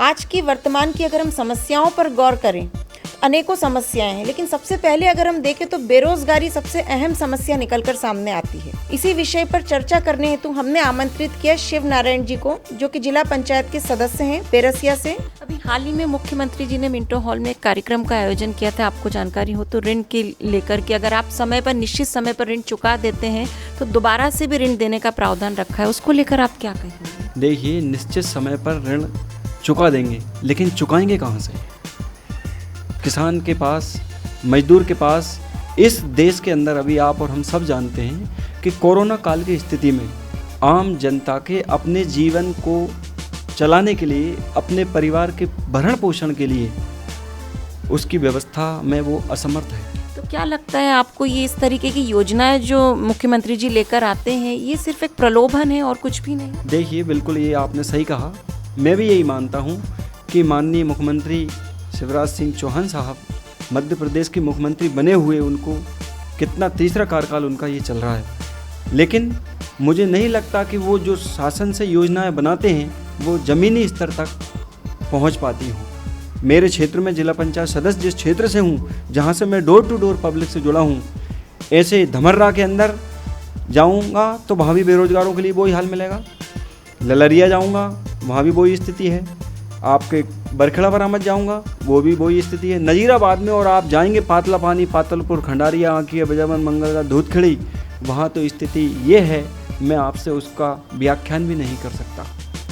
आज की वर्तमान की अगर हम समस्याओं पर गौर करें, अनेकों समस्याएं हैं, लेकिन सबसे पहले अगर हम देखें तो बेरोजगारी सबसे अहम समस्या निकलकर सामने आती है। इसी विषय पर चर्चा करने हेतु हमने आमंत्रित किया शिव नारायण जी को, जो कि जिला पंचायत के सदस्य हैं बेरसिया से। अभी हाल ही में मुख्यमंत्री जी ने मिंटो हॉल में एक कार्यक्रम का आयोजन किया था, आपको जानकारी हो तो, ऋण के लेकर के अगर आप समय पर, निश्चित समय पर ऋण चुका देते हैं तो दोबारा से भी ऋण देने का प्रावधान रखा है, उसको लेकर आप क्या कहेंगे? देखिए, निश्चित समय पर ऋण चुका देंगे, लेकिन चुकाएंगे कहाँ से? किसान के पास, मजदूर के पास, इस देश के अंदर अभी आप और हम सब जानते हैं कि कोरोना काल की स्थिति में आम जनता के अपने जीवन को चलाने के लिए, अपने परिवार के भरण पोषण के लिए उसकी व्यवस्था में वो असमर्थ है। तो क्या लगता है आपको, ये इस तरीके की योजनाएं जो मुख्यमंत्री जी लेकर आते हैं, ये सिर्फ एक प्रलोभन है और कुछ भी नहीं? देखिए, बिल्कुल ये आपने सही कहा। मैं भी यही मानता हूँ कि माननीय मुख्यमंत्री शिवराज सिंह चौहान साहब मध्य प्रदेश के मुख्यमंत्री बने हुए उनको कितना तीसरा कार्यकाल उनका ये चल रहा है, लेकिन मुझे नहीं लगता कि वो जो शासन से योजनाएं बनाते हैं वो ज़मीनी स्तर तक पहुंच पाती हों। मेरे क्षेत्र में जिला पंचायत सदस्य जिस क्षेत्र से हूँ, जहाँ से मैं डोर टू डोर पब्लिक से जुड़ा हूँ, ऐसे धमर्रा के अंदर जाऊँगा तो वहाँ भी बेरोजगारों के लिए वही हाल मिलेगा। ललरिया जाऊँगा, वहाँ भी वही स्थिति है। आपके बरखेड़ा बरामद जाऊँगा, वो भी वही स्थिति है। नजीराबाद में, और आप जाएंगे पातला पानी, पातलपुर, खंडारिया, आंकिया, बजावन, मंगलगा, दूधखड़ी, वहाँ तो स्थिति ये है, मैं आपसे उसका व्याख्यान भी नहीं कर सकता।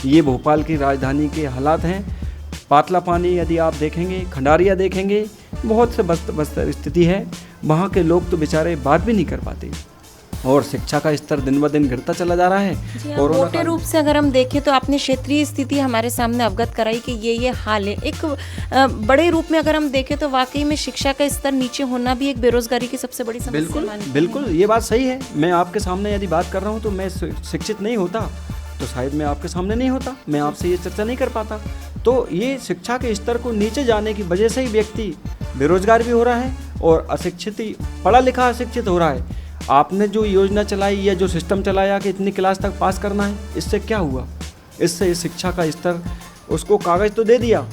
ये भोपाल की राजधानी के हालात हैं। पातला पानी यदि आप देखेंगे, खंडारिया देखेंगे, बहुत से बस्तर स्थिति है। वहाँ के लोग तो बेचारे बात भी नहीं कर पाते, और शिक्षा का स्तर दिन ब दिन गिरता चला जा रहा है। मोटे रूप से अगर हम देखें तो आपने क्षेत्रीय स्थिति हमारे सामने अवगत कराई कि ये हाल है। एक बड़े रूप में अगर हम देखें तो वाकई में शिक्षा का स्तर नीचे होना भी एक बेरोजगारी की सबसे बड़ी समस्या। बिल्कुल ये बात सही है। मैं आपके सामने यदि बात कर रहा हूँ तो मैं शिक्षित नहीं होता तो शायद मैं आपके सामने नहीं होता, मैं आपसे ये चर्चा नहीं कर पाता। तो ये शिक्षा के स्तर को नीचे जाने की वजह से ही व्यक्ति बेरोजगार भी हो रहा है और अशिक्षित, पढ़ा लिखा अशिक्षित हो रहा है। आपने जो योजना चलाई या जो सिस्टम चलाया कि इतनी क्लास तक पास करना है, इससे क्या हुआ? इससे शिक्षा का स्तर, उसको कागज़ तो दे दिया।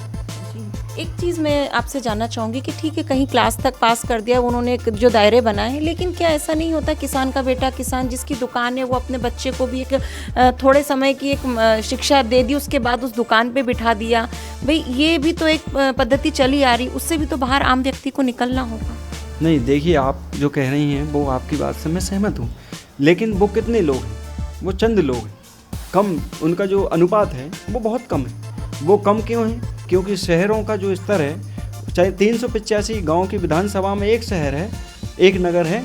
एक चीज़ मैं आपसे जानना चाहूँगी कि ठीक है, कहीं क्लास तक पास कर दिया उन्होंने, एक जो दायरे बनाए हैं, लेकिन क्या ऐसा नहीं होता, किसान का बेटा, किसान जिसकी दुकान है, वो अपने बच्चे को भी एक थोड़े समय की एक शिक्षा दे दी, उसके बाद उस दुकान पे बिठा दिया। भाई ये भी तो एक पद्धति चली आ रही, उससे भी तो बाहर आम व्यक्ति को निकलना होगा। नहीं, देखिए, आप जो कह रही हैं वो आपकी बात से मैं सहमत हूँ, लेकिन वो कितने लोग हैं? वो चंद लोग हैं, कम, उनका जो अनुपात है वो बहुत कम है। वो कम क्यों है? क्योंकि शहरों का जो स्तर है, चाहे 385 गांव की विधानसभा में एक शहर है, एक नगर है,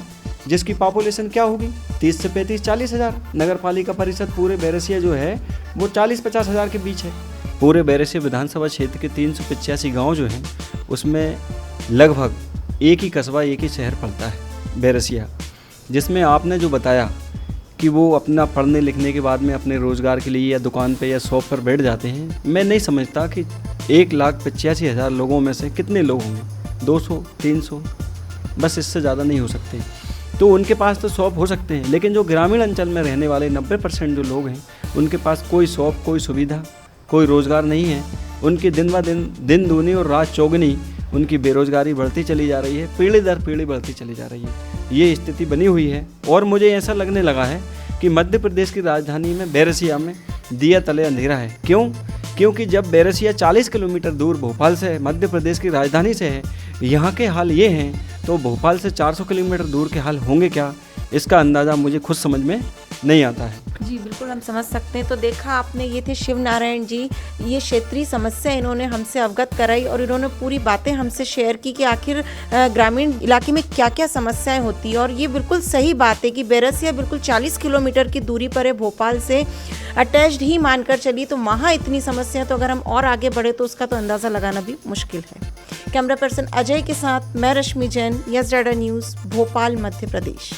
जिसकी पॉपुलेशन क्या होगी? 30 से 35, 40 हज़ार। नगर पालिका परिषद पूरे बेरसिया जो है वो 40-50 हज़ार के बीच है। पूरे बेरसिया विधानसभा क्षेत्र के 385 गाँव जो हैं उसमें लगभग एक ही कस्बा, एक ही शहर पड़ता है, बेरसिया। जिसमें आपने जो बताया कि वो अपना पढ़ने लिखने के बाद में अपने रोज़गार के लिए या दुकान पे या शॉप पर बैठ जाते हैं, मैं नहीं समझता कि 1,85,000 लोगों में से कितने लोग होंगे? 200, 300, बस इससे ज़्यादा नहीं हो सकते। तो उनके पास तो शॉप हो सकते हैं, लेकिन जो ग्रामीण अंचल में रहने वाले 90% जो लोग हैं, उनके पास कोई शॉप, कोई सुविधा, कोई रोज़गार नहीं है। उनकी दिन ब दिन, दिन दूनी और रात चौगुनी उनकी बेरोज़गारी बढ़ती चली जा रही है, पीढ़ी दर पीढ़ी बढ़ती चली जा रही है। ये स्थिति बनी हुई है और मुझे ऐसा लगने लगा है कि मध्य प्रदेश की राजधानी में, बेरसिया में, दिया तले अंधेरा है। क्यों? क्योंकि जब बेरसिया 40 किलोमीटर दूर भोपाल से है, मध्य प्रदेश की राजधानी से है, यहाँ के हाल ये हैं, तो भोपाल से 400 किलोमीटर दूर के हाल होंगे क्या? इसका अंदाज़ा मुझे खुद समझ में नहीं आता है। जी बिल्कुल, हम समझ सकते हैं। तो देखा आपने, ये थे शिव नारायण जी। ये क्षेत्रीय समस्या इन्होंने हमसे अवगत कराई और इन्होंने पूरी बातें हमसे शेयर की कि आखिर ग्रामीण इलाके में क्या क्या समस्याएं होती हैं। और ये बिल्कुल सही बात है कि बेरसिया बिल्कुल 40 किलोमीटर की दूरी पर है भोपाल से, अटैच्ड ही मानकर चलिए, तो वहाँ इतनी समस्याएं, तो अगर हम और आगे बढ़े तो उसका तो अंदाज़ा लगाना भी मुश्किल है। कैमरा पर्सन अजय के साथ मैं Rashmi Jain, Yes Data News, Bhopal, Madhya प्रदेश।